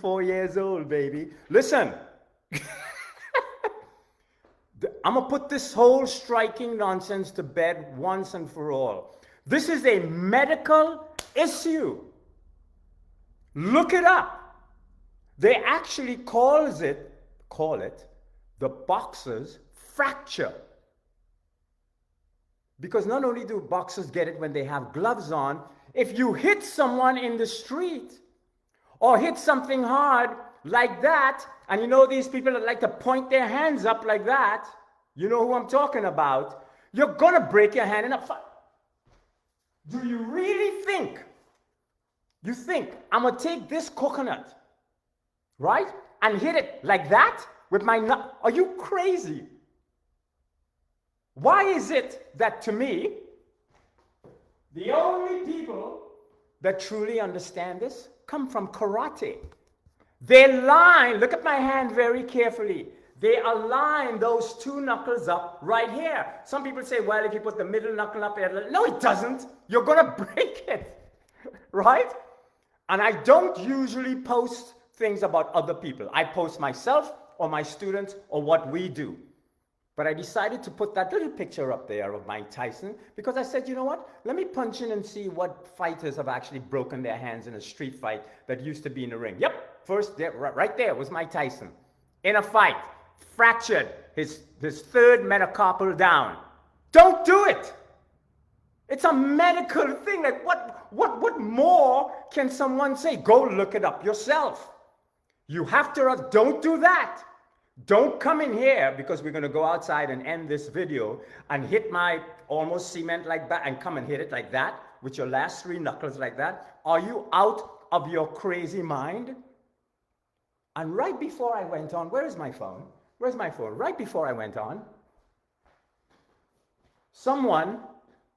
4 years old, baby. Listen, I'm going to put this whole striking nonsense to bed once and for all. This is a medical issue. Look it up. They actually call it the boxer's fracture. Because not only do boxers get it when they have gloves on, if you hit someone in the street or hit something hard like that, and you know these people that like to point their hands up like that, you know who I'm talking about, you're gonna break your hand in a fight. Do you really think, I'm gonna take this coconut, right, and hit it like that with my nut? Are you crazy? Why is it that, to me, the only people that truly understand this come from karate? They line, look at my hand very carefully. They align those two knuckles up right here. Some people say, well, if you put the middle knuckle up here, no, it doesn't. You're going to break it, right? And I don't usually post things about other people. I post myself or my students or what we do. But I decided to put that little picture up there of Mike Tyson because I said, you know what? Let me punch in and see what fighters have actually broken their hands in a street fight that used to be in the ring. Yep, first, there, right there was Mike Tyson. In a fight, fractured his third metacarpal down. Don't do it. It's a medical thing. Like what more can someone say? Go look it up yourself. You have to, don't do that. Don't come in here, because we're going to go outside and end this video and hit my almost cement like that and come and hit it like that with your last 3 knuckles like that. Are you out of your crazy mind? And right before I went on, where is my phone? Where's my phone? Right before I went on, someone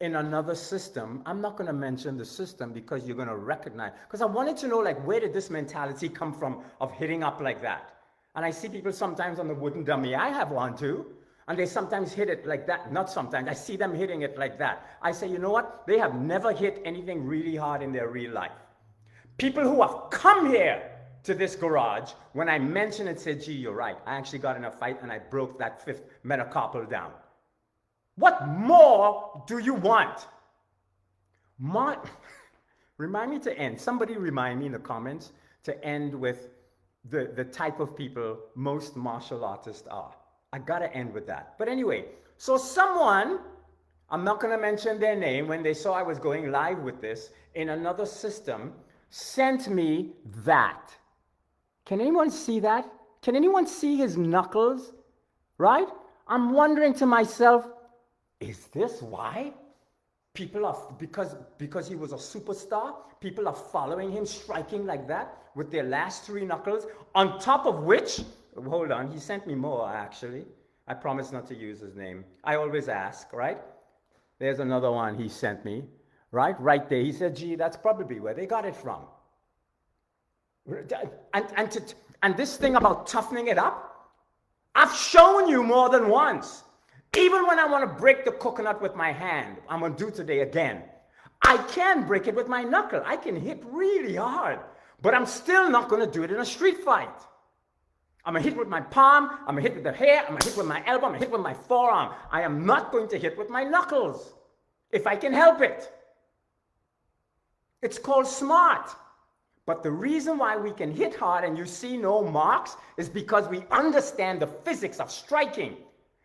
in another system, I'm not going to mention the system because you're going to recognize, because I wanted to know, like, where did this mentality come from of hitting up like that? And I see people sometimes on the wooden dummy. I have one too. And they sometimes hit it like that. Not sometimes. I see them hitting it like that. I say, you know what? They have never hit anything really hard in their real life. People who have come here to this garage, when I mention it, say, gee, you're right. I actually got in a fight and I broke that 5th metacarpal down. What more do you want? Remind me to end. Somebody remind me in the comments to end with the type of people most martial artists are. I gotta end with that. But anyway, so someone, I'm not gonna mention their name, when they saw I was going live with this in another system, sent me that. Can anyone see that? Can anyone see his knuckles? Right? I'm wondering to myself, is this why? People are, because he was a superstar, people are following him, striking like that with their last 3 knuckles, on top of which, hold on, he sent me more actually. I promise not to use his name. I always ask, right? There's another one he sent me, right? Right there, he said, gee, that's probably where they got it from. And this thing about toughening it up, I've shown you more than once. Even when I want to break the coconut with my hand, I'm going to do today again, I can break it with my knuckle. I can hit really hard, but I'm still not going to do it in a street fight. I'm going to hit with my palm, I'm going to hit with the hair, I'm going to hit with my elbow, I'm going to hit with my forearm. I am not going to hit with my knuckles, if I can help it. It's called smart. But the reason why we can hit hard and you see no marks is because we understand the physics of striking.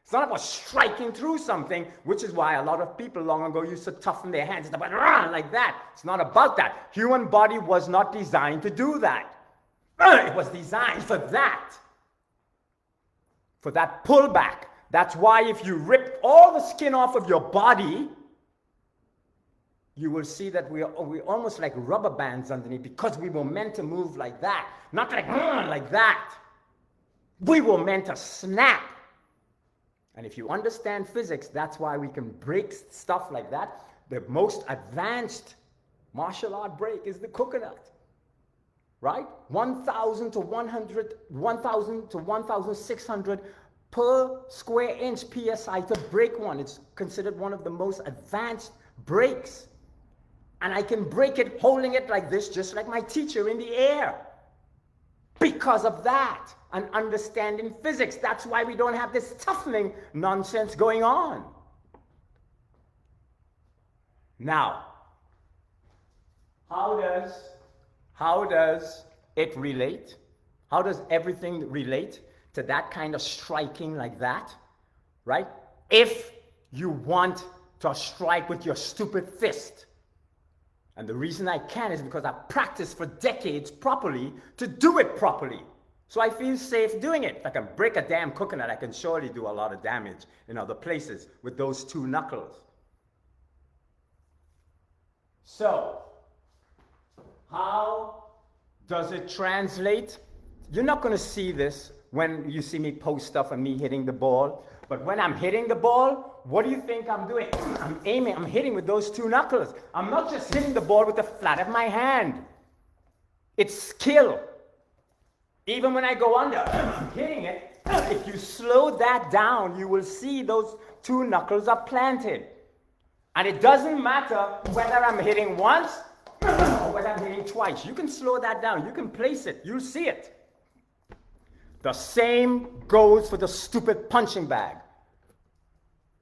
It's not about striking through something, which is why a lot of people long ago used to toughen their hands. It's about like that. It's not about that. Human body was not designed to do that. It was designed for that pullback. That's why if you rip all the skin off of your body, you will see that we're almost like rubber bands underneath, because we were meant to move like that, not like that. We were meant to snap. And if you understand physics, that's why we can break stuff like that. The most advanced martial art break is the coconut, right? 1,000 to 1,600 per square inch PSI to break one. It's considered one of the most advanced breaks. And I can break it holding it like this, just like my teacher in the air. because of that and understanding physics. That's why we don't have this toughening nonsense going on. Now, how does it relate? How does everything relate to that kind of striking like that, right? If you want to strike with your stupid fist. And the reason I can is because I've practiced for decades properly to do it properly. So I feel safe doing it. If I can break a damn coconut, I can surely do a lot of damage in other places with those two knuckles. So, how does it translate? You're not going to see this when you see me post stuff and me hitting the ball. But when I'm hitting the ball, what do you think I'm doing? I'm aiming, I'm hitting with those two knuckles. I'm not just hitting the ball with the flat of my hand. It's skill. Even when I go under, I'm hitting it. If you slow that down, you will see those two knuckles are planted. And it doesn't matter whether I'm hitting once or whether I'm hitting twice. You can slow that down. You can place it. You'll see it. The same goes for the stupid punching bag.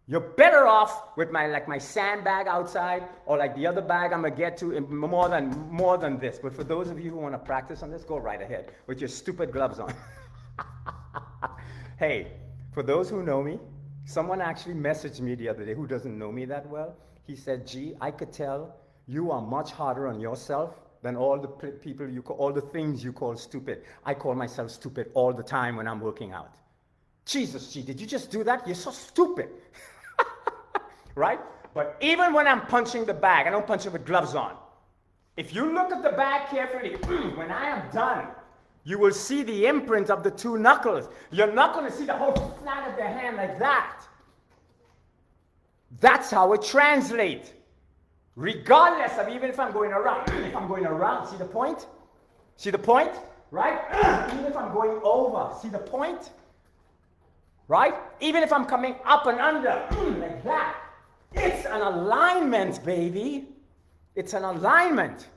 You're better off with my sandbag outside, or like the other bag I'm gonna get to in more than this. But for those of you who want to practice on this, go right ahead with your stupid gloves on. Hey, for those who know me, someone actually messaged me the other day who doesn't know me that well. He said, "Gee, I could tell you are much harder on yourself than all the people all the things you call stupid. I call myself stupid all the time when I'm working out." Jesus, gee, did you just do that? You're so stupid. Right? But even when I'm punching the bag, I don't punch it with gloves on. If you look at the bag carefully, when I am done, you will see the imprint of the two knuckles. You're not going to see the whole flat of the hand like that. That's how it translates. Regardless of even if I'm going around. If I'm going around, see the point? See the point? Right? Even if I'm going over, see the point? Right? Even if I'm coming up and under, like that. It's an alignment, baby. It's an alignment.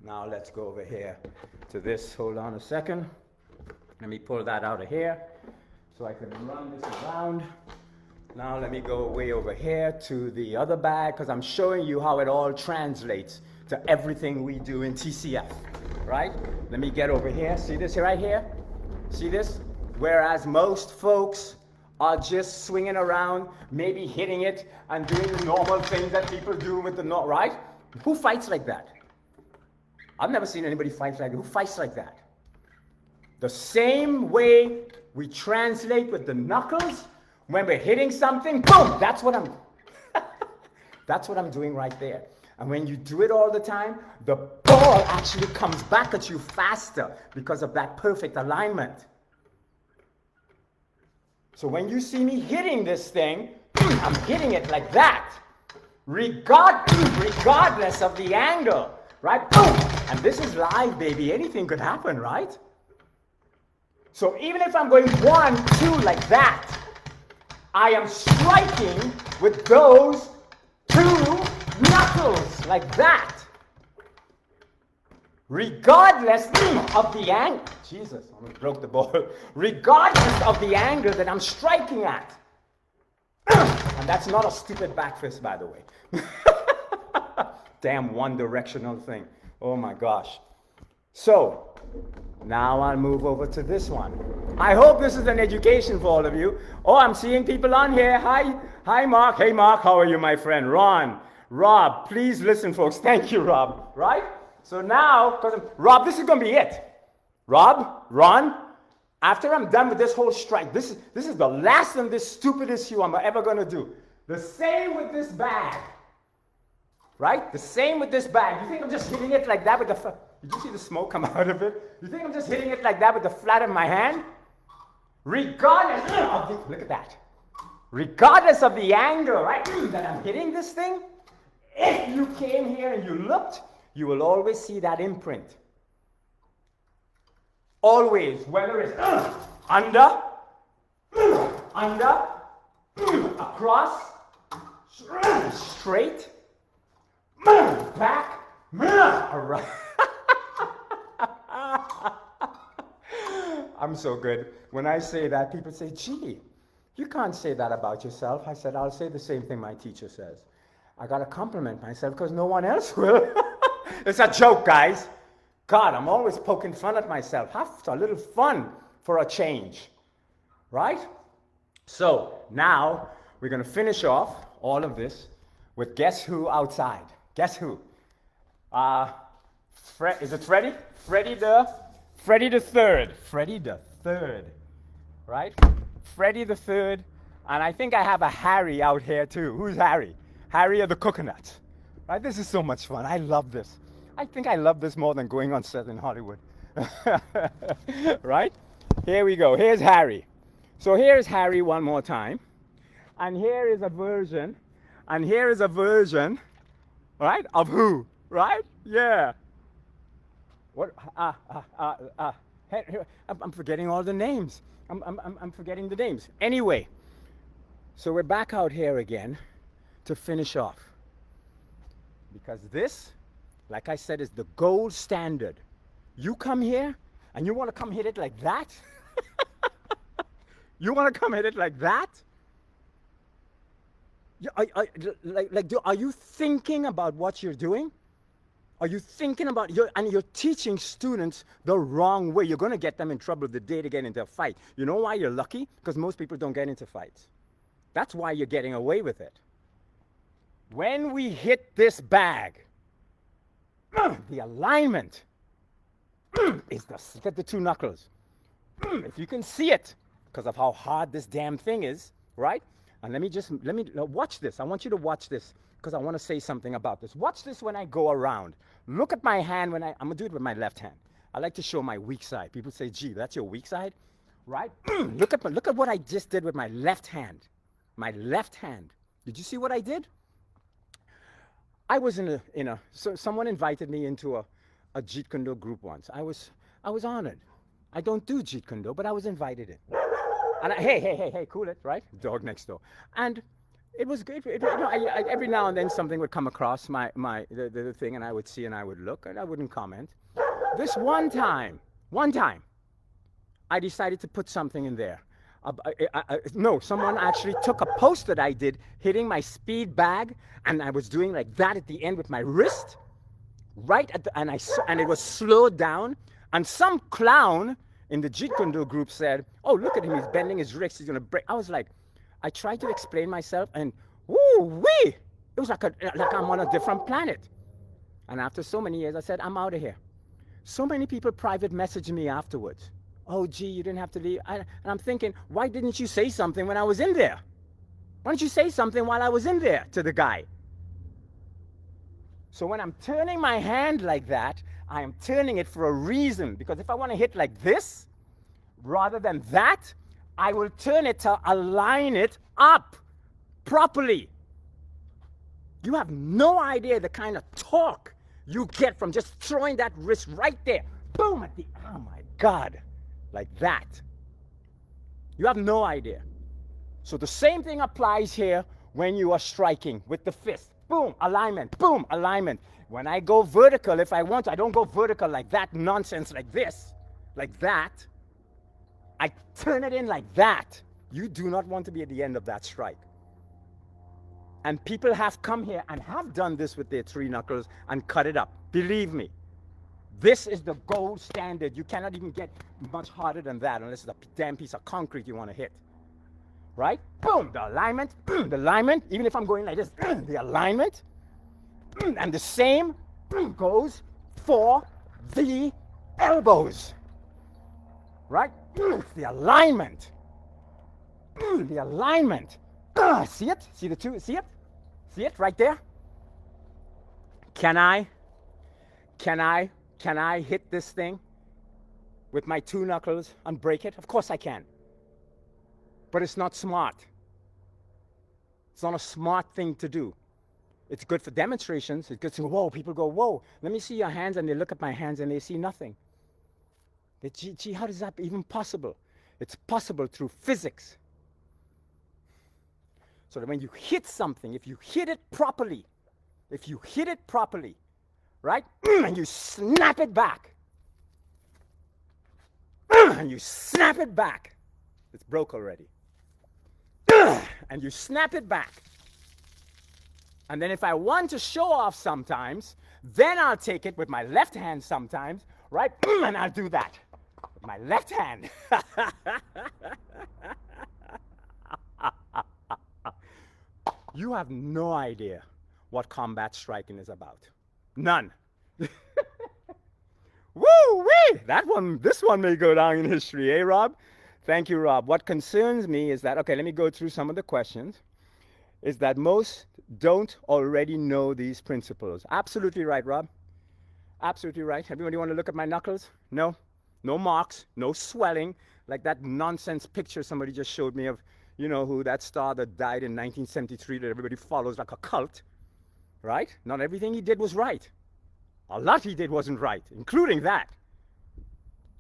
Now let's go over here to this. Hold on a second. Let me pull that out of here so I can run this around. Now let me go way over here to the other bag because I'm showing you how it all translates to everything we do in TCF, right? Let me get over here. See this right here? See this? Whereas most folks are just swinging around, maybe hitting it and doing the normal things that people do with the right? Who fights like that? I've never seen anybody fight like that. Who fights like that? The same way we translate with the knuckles, when we're hitting something, boom, that's what I'm doing right there. And when you do it all the time, the ball actually comes back at you faster because of that perfect alignment. So when you see me hitting this thing, I'm hitting it like that, regardless of the angle, right? Boom! And this is live, baby. Anything could happen, right? So even if I'm going 1, 2 like that, I am striking with those two knuckles like that. Regardless of the angle. Jesus, I almost broke the ball. Regardless of the angle that I'm striking at. And that's not a stupid back fist, by the way. Damn one-directional thing. Oh my gosh. So, now I'll move over to this one. I hope this is an education for all of you. Oh, I'm seeing people on here. Hi, Mark. Hey, Mark, how are you, my friend? Ron, Rob, please listen, folks. Thank you, Rob. Right? So now, Rob, this is going to be it. Rob, Ron, after I'm done with this whole strike, this is the last and the stupidest shoe I'm ever going to do. The same with this bag. Right? The same with this bag. You think I'm just hitting it like that with the... Did you see the smoke come out of it? You think I'm just hitting it like that with the flat of my hand? Regardless of the... Look at that. Regardless of the angle, right, that I'm hitting this thing, if you came here and you looked, you will always see that imprint. Always, whether it's under, across, straight, back, around. I'm so good. When I say that, people say, gee, you can't say that about yourself. I said, I'll say the same thing my teacher says. I got to compliment myself because no one else will. It's a joke, guys. God, I'm always poking fun at myself. Have a little fun for a change, right? So now we're going to finish off all of this with guess who outside? Guess who? Is it Freddy? Freddy the third. Freddy the third, right? Freddy the third. And I think I have a Harry out here too. Who's Harry? Harry of the coconut. Right? This is so much fun. I love this. I think I love this more than going on set in Hollywood. Right? Here we go. Here's Harry. So here's Harry one more time. And here is a version. And here is a version, right? Of who? Right? Yeah. What? I'm forgetting all the names. I'm forgetting the names. Anyway, so we're back out here again to finish off. Because this, like I said, is the gold standard. You come here and you want to come hit it like that? You want to come hit it like that? Are you thinking about what you're doing? Are you thinking about, you're teaching students the wrong way. You're going to get them in trouble the day they get into a fight. You know why you're lucky? Because most people don't get into fights. That's why you're getting away with it. When we hit this bag, the alignment is look at the two knuckles. If you can see it, because of how hard this damn thing is, right? And let me watch this. I want you to watch this because I want to say something about this. Watch this when I go around. Look at my hand when I'm going to do it with my left hand. I like to show my weak side. People say, gee, that's your weak side, right? Look at what I just did with my left hand. My left hand. Did you see what I did? I was so someone invited me into a Jeet Kune Do group once. I was honored. I don't do Jeet Kune Do, but I was invited in. And hey, cool it, right? Dog next door. And it was good. Every now and then something would come across the thing, and I would see and I would look, and I wouldn't comment. This one time, I decided to put something in there. No, someone actually took a post that I did hitting my speed bag, and I was doing like that at the end with my wrist, right at the, and it was slowed down, and some clown in the Jeet Kune Do group said, oh, look at him, he's bending his wrist, he's gonna break. I was like, I tried to explain myself, and woo-wee! It was like I'm on a different planet. And after so many years, I said, I'm out of here. So many people private messaged me afterwards. Oh, gee, you didn't have to leave. And I'm thinking, why didn't you say something when I was in there? Why don't you say something while I was in there to the guy? So when I'm turning my hand like that, I am turning it for a reason. Because if I want to hit like this, rather than that, I will turn it to align it up properly. You have no idea the kind of torque you get from just throwing that wrist right there. Boom, at the, oh my God, like that. You have no idea. So the same thing applies here when you are striking with the fist. Boom, alignment, boom, alignment. When I go vertical, if I want to, I don't go vertical like that nonsense like this, like that. I turn it in like that. You do not want to be at the end of that strike. And people have come here and have done this with their three knuckles and cut it up. Believe me, this is the gold standard. You cannot even get much harder than that unless it's a damn piece of concrete you want to hit. Right? Boom, the alignment, even if I'm going like this, the alignment. And the same goes for the elbows. Right? The alignment. The alignment. See it? See the two? See it? See it right there? Can I hit this thing with my two knuckles and break it? Of course I can. But it's not smart. It's not a smart thing to do. It's good for demonstrations. It's good to, whoa, people go, whoa, let me see your hands, and they look at my hands and they see nothing. They, gee, how is that even possible? It's possible through physics. So that when you hit something, if you hit it properly, right, and you snap it back, and you snap it back. It's broke already. And you snap it back. And then if I want to show off sometimes, then I'll take it with my left hand sometimes, right? And I'll do that with my left hand. You have no idea what combat striking is about. None. Woo-wee! This one may go down in history, eh, Rob? Thank you, Rob. What concerns me is that, okay, let me go through some of the questions, is that most don't already know these principles. Absolutely right, Rob. Absolutely right. Everybody want to look at my knuckles? No? No marks, no swelling, like that nonsense picture somebody just showed me of, you know, who that star that died in 1973 that everybody follows like a cult, right? Not everything he did was right. A lot he did wasn't right, including that.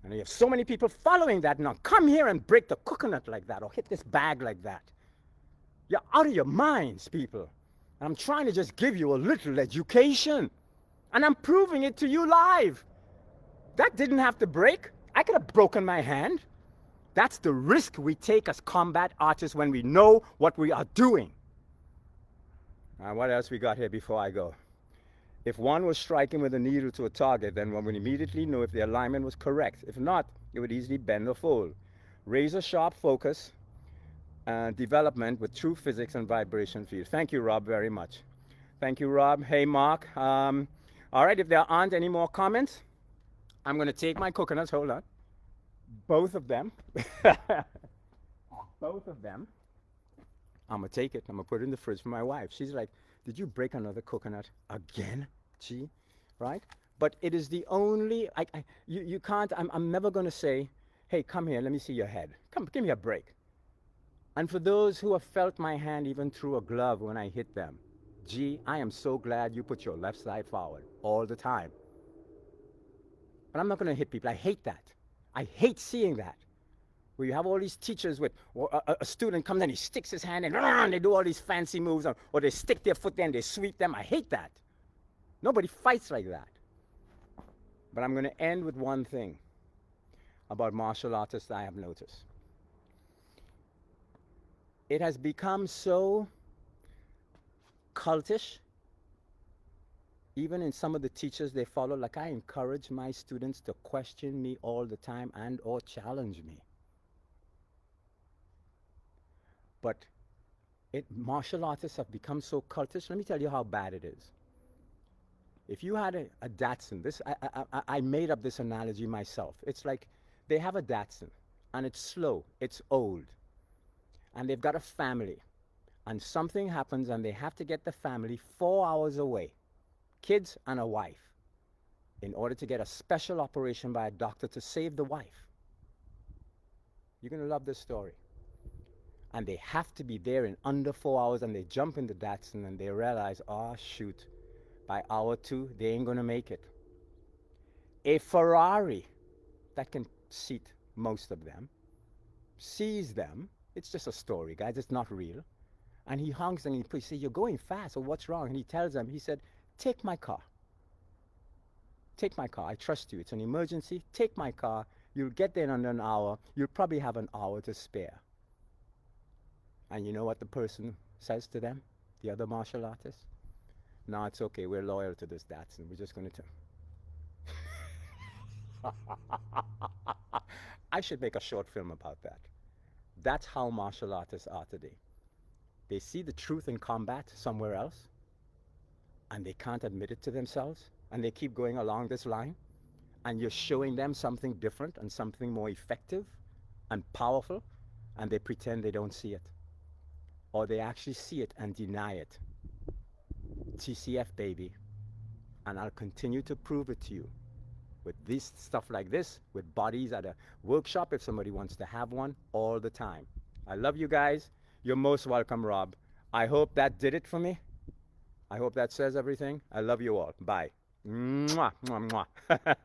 And you have so many people following that now. Come here and break the coconut like that or hit this bag like that. You're out of your minds, people. And I'm trying to just give you a little education. And I'm proving it to you live. That didn't have to break. I could have broken my hand. That's the risk we take as combat artists when we know what we are doing. Now, what else we got here before I go? If one was striking with a needle to a target, then one would immediately know if the alignment was correct. If not, it would easily bend or fold. Razor sharp focus and development with true physics and vibration field. Thank you, Rob, very much. Thank you, Rob. Hey, Mark. All right, if there aren't any more comments, I'm going to take my coconuts. Hold on. Both of them. Both of them. I'm going to take it. I'm going to put it in the fridge for my wife. She's like, did you break another coconut again? Gee, right? But it is the only, you can't, I'm never going to say, hey, come here, let me see your head. Come, give me a break. And for those who have felt my hand even through a glove when I hit them, gee, I am so glad you put your left side forward all the time. But I'm not going to hit people. I hate that. I hate seeing that. Where you have all these teachers with, a student comes and he sticks his hand in, and they do all these fancy moves, or they stick their foot there and they sweep them. I hate that. Nobody fights like that. But I'm going to end with one thing about martial artists that I have noticed. It has become so cultish, even in some of the teachers they follow. Like, I encourage my students to question me all the time and or challenge me. But martial artists have become so cultish. Let me tell you how bad it is. If you had a Datsun, I made up this analogy myself. It's like they have a Datsun, and it's slow, it's old, and they've got a family, and something happens, and they have to get the family 4 hours away, kids and a wife, in order to get a special operation by a doctor to save the wife. You're going to love this story. And they have to be there in under 4 hours, and they jump in the Datsun and they realize, oh shoot, by hour 2, they ain't gonna make it. A Ferrari that can seat most of them sees them. It's just a story, guys, it's not real. And he honks and he says, you're going fast, so what's wrong? And he tells them, he said, take my car. Take my car, I trust you, it's an emergency, take my car, you'll get there in under an hour, you'll probably have an hour to spare. And you know what the person says to them, the other martial artist? No, it's okay, we're loyal to this Datsun, we're just going to I should make a short film about that. That's how martial artists are today. They see the truth in combat somewhere else, and they can't admit it to themselves, and they keep going along this line, and you're showing them something different and something more effective and powerful, and they pretend they don't see it. Or they actually see it and deny it. TCF, baby. And I'll continue to prove it to you with this stuff like this, with bodies at a workshop if somebody wants to have one, all the time. I love you guys. You're most welcome, Rob. I hope that did it for me. I hope that says everything. I love you all. Bye. Mwah, mwah, mwah.